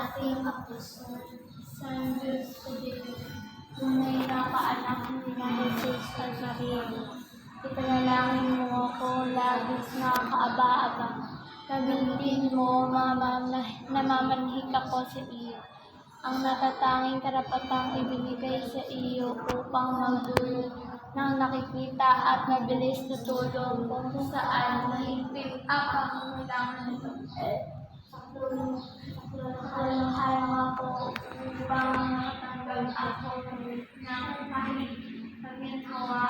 ating apostol, San Diyos sa Diyos, tunay na kaanak ni Jesus Nazareno. Ipanalangin mo ako, labis na kaaba-aba. Gagamitin mo, namamanhik ako sa iyo. Ang natatanging karapatang ibinigay sa iyo upang magdulot ng nakikita at mabilis na tulong kung saan mahigpit ang pangangailangan nito. Tulungan ako upang makatanggap ako ng kahit pagkinawa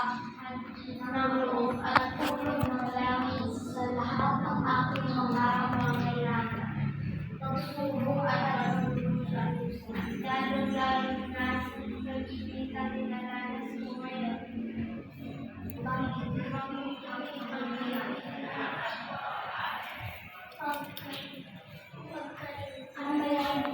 ng loob at tulong ng langit sa lahat ng aking mga pangangailangan. Pagsubok at lalo-lalo na sa pagkikita dinaranas ko ngayon. Ano ba yan?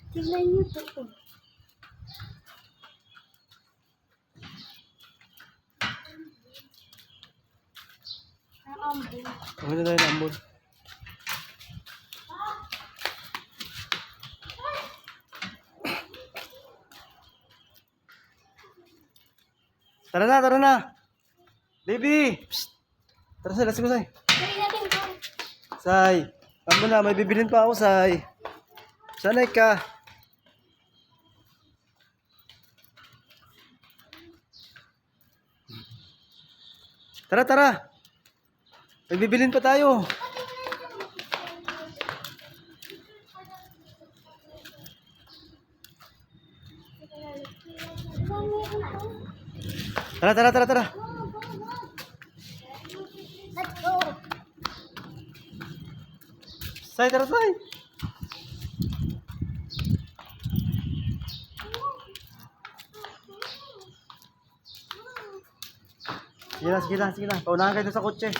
Tingnan niyo ito. Ambon. Ano na tayo ng ambon? Tara na. Baby! Psst! Tara, Say. Let's go, Say. Gawin natin ito. Say, ano na, may bibilin pa ako, Say. Sanay ka. Tara. May bibilin pa tayo. Tara. Let's go. Say, tara, Say. Sige na. Paunahan kayo sa kotse.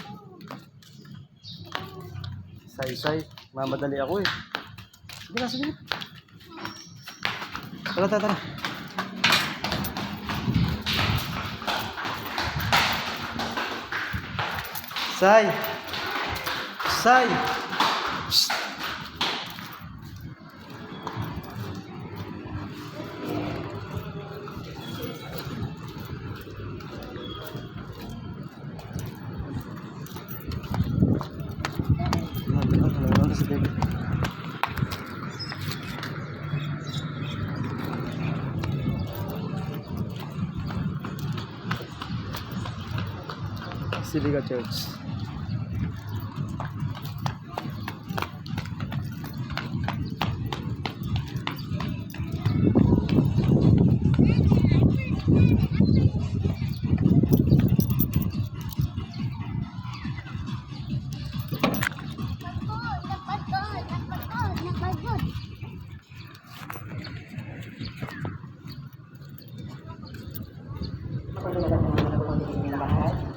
Say. Mamadali ako eh. Sige na. Tara. Say. Psst. Siliga Church. Pagkakataon na po ang inyong lahat.